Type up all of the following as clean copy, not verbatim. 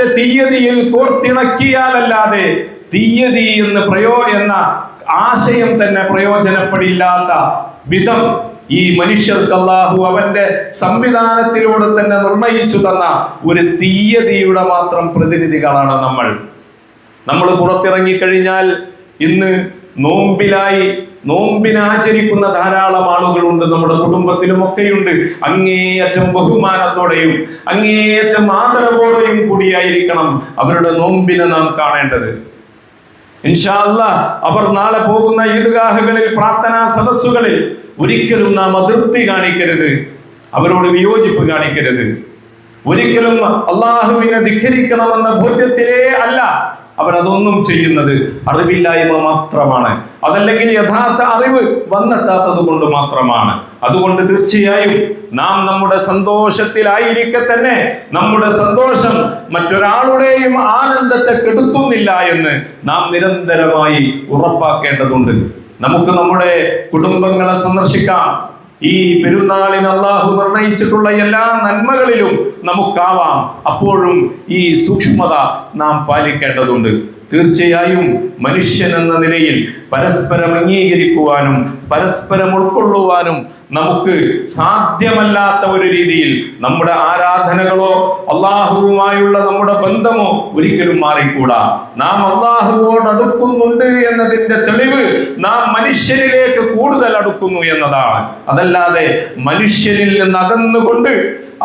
തീയതിയിൽ കോർത്തിണക്കിയാലല്ലാതെ തീയതി എന്ന ആശയം തന്നെ പ്രയോജനപ്പെടില്ലാത്ത വിധം ഈ മനുഷ്യർക്ക് അല്ലാഹു അവന്റെ സംവിധാനത്തിലൂടെ തന്നെ നിർണയിച്ചു തന്ന ഒരു തീയതിയുടെ മാത്രം പ്രതിനിധികളാണ് നമ്മൾ പുറത്തിറങ്ങിക്കഴിഞ്ഞാൽ ഇന്ന് നോമ്പിനാചരിക്കുന്ന ധാരാളം ആളുകളുണ്ട്. നമ്മുടെ കുടുംബത്തിലുമൊക്കെയുണ്ട്. അങ്ങേയറ്റം ബഹുമാനത്തോടെയും അങ്ങേയറ്റം ആദരവോടെയും കൂടിയായിരിക്കണം അവരുടെ നോമ്പിനെ നാം കാണേണ്ടത്. ഇൻഷാ അല്ലാഹ് അവർ നാളെ പോകുന്ന ഈദ്ഗാഹുകളിൽ, പ്രാർത്ഥനാ സദസ്സുകളിൽ ഒരിക്കലും നാം അതൃപ്തി കാണിക്കരുത്, അവരോട് വിയോജിപ്പ് കാണിക്കരുത്. ഒരിക്കലും അള്ളാഹുവിനെ ധിക്കരിക്കണമെന്ന ബോധ്യത്തിലേ അല്ല അവരതൊന്നും ചെയ്യുന്നത്. അറിവില്ലായ്മ മാത്രമാണ്, അതല്ലെങ്കിൽ യഥാർത്ഥ അറിവ് വന്നെത്താത്തത് കൊണ്ട് മാത്രമാണ്. അതുകൊണ്ട് തീർച്ചയായും നാം നമ്മുടെ സന്തോഷത്തിലായിരിക്കെ തന്നെ നമ്മുടെ സന്തോഷം മറ്റൊരാളുടെയും ആനന്ദത്തെ കെടുത്തുന്നില്ല എന്ന് നാം നിരന്തരമായി ഉറപ്പാക്കേണ്ടതുണ്ട്. നമുക്ക് നമ്മുടെ കുടുംബങ്ങളെ സന്ദർശിക്കാം. ഈ പെരുന്നാളിന് അല്ലാഹു നിർണയിച്ചിട്ടുള്ള എല്ലാ നന്മകളിലും നമുക്കാവാം. അപ്പോഴും ഈ സൂക്ഷ്മത നാം പാലിക്കേണ്ടതുണ്ട്. തീർച്ചയായും മനുഷ്യൻ എന്ന നിലയിൽ പരസ്പരം അംഗീകരിക്കുവാനും പരസ്പരം ഉൾക്കൊള്ളുവാനും നമുക്ക് സാധ്യമല്ലാത്ത ഒരു രീതിയിൽ നമ്മുടെ ആരാധനകളോ അള്ളാഹുവുമായുള്ള നമ്മുടെ ബന്ധമോ ഒരിക്കലും മാറിക്കൂടാ. നാം അള്ളാഹുവോട് അടുക്കുന്നുണ്ട് എന്നതിന്റെ തെളിവ് നാം മനുഷ്യനിലേക്ക് കൂടുതൽ അടുക്കുന്നു എന്നതാണ്. അതല്ലാതെ മനുഷ്യനിൽ നിന്ന് അകന്നുകൊണ്ട്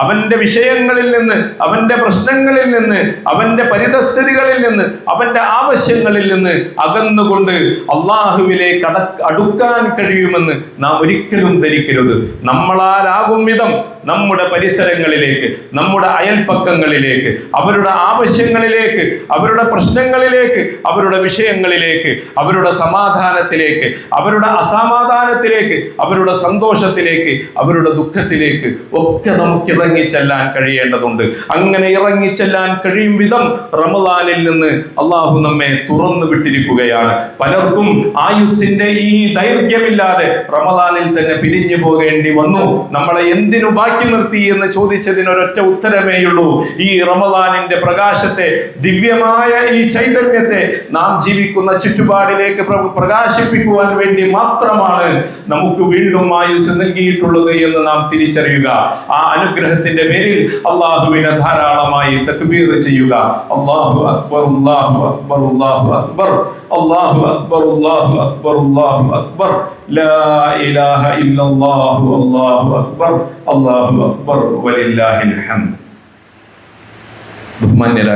അവന്റെ വിഷയങ്ങളിൽ നിന്ന്, അവന്റെ പ്രശ്നങ്ങളിൽ നിന്ന്, അവന്റെ പരിതസ്ഥിതികളിൽ നിന്ന്, അവന്റെ ആവശ്യങ്ങളിൽ നിന്ന് അകന്നുകൊണ്ട് അള്ളാഹുവിലേക്ക് അടുക്കാൻ കഴിയുമെന്ന് നാം ഒരിക്കലും ധരിക്കരുത്. നമ്മളാലാകും വിധം നമ്മുടെ പരിസരങ്ങളിലേക്ക്, നമ്മുടെ അയൽപ്പക്കങ്ങളിലേക്ക്, അവരുടെ ആവശ്യങ്ങളിലേക്ക്, അവരുടെ പ്രശ്നങ്ങളിലേക്ക്, അവരുടെ വിഷയങ്ങളിലേക്ക്, അവരുടെ സമാധാനത്തിലേക്ക്, അവരുടെ അസമാധാനത്തിലേക്ക്, അവരുടെ സന്തോഷത്തിലേക്ക്, അവരുടെ ദുഃഖത്തിലേക്ക് ഒക്കെ നമുക്ക് ഇറങ്ങിച്ചെല്ലാൻ കഴിയേണ്ടതുണ്ട്. അങ്ങനെ ഇറങ്ങിച്ചെല്ലാൻ കഴിയും വിധം റമളാനിൽ നിന്ന് അള്ളാഹു നമ്മെ തുറന്നു വിട്ടിരിക്കുകയാണ്. പലർക്കും ആയുസ്സിന്റെ ഈ ദൈർഘ്യമില്ലാതെ റമളാനിൽ തന്നെ പിരിഞ്ഞു പോകേണ്ടി വന്നു. നമ്മളെ എന്തിനു ബാക്കി നിർത്തി എന്ന് ചോദിച്ചതിന് ഒരൊറ്റ ഉത്തരമേയുള്ളൂ. ഈ റമളാനിന്റെ പ്രകാശത്തെ, ദിവ്യമായ ഈ ചൈതന്യത്തെ നാം ജീവിക്കുന്ന ചുറ്റുപാടിലേക്ക് പ്രകാശിപ്പിക്കുവാൻ വേണ്ടി മാത്രമാണ് നമുക്ക് വീണ്ടും ആയുസ് നൽകിയിട്ടുള്ളത് എന്ന് നാം തിരിച്ചറിയുക. ആ അനുഗ്രഹത്തിന്റെ പേരിൽ അള്ളാഹുവിനെ ധാരാളമായി തക്ബീർ ചെയ്യുക. അല്ലാഹു അക്ബർ, അല്ലാഹു അക്ബർ, അല്ലാഹു അക്ബർ, അല്ലാഹു അക്ബർ, അല്ലാഹു അക്ബർ, അല്ലാഹു അക്ബർ, ലാ ഇലാഹ ഇല്ലല്ലാഹു, അല്ലാഹു അക്ബർ, അല്ലാഹു അക്ബർ, വലില്ലാഹിൽ ഹംദ്. ബഹുമാന്യരായ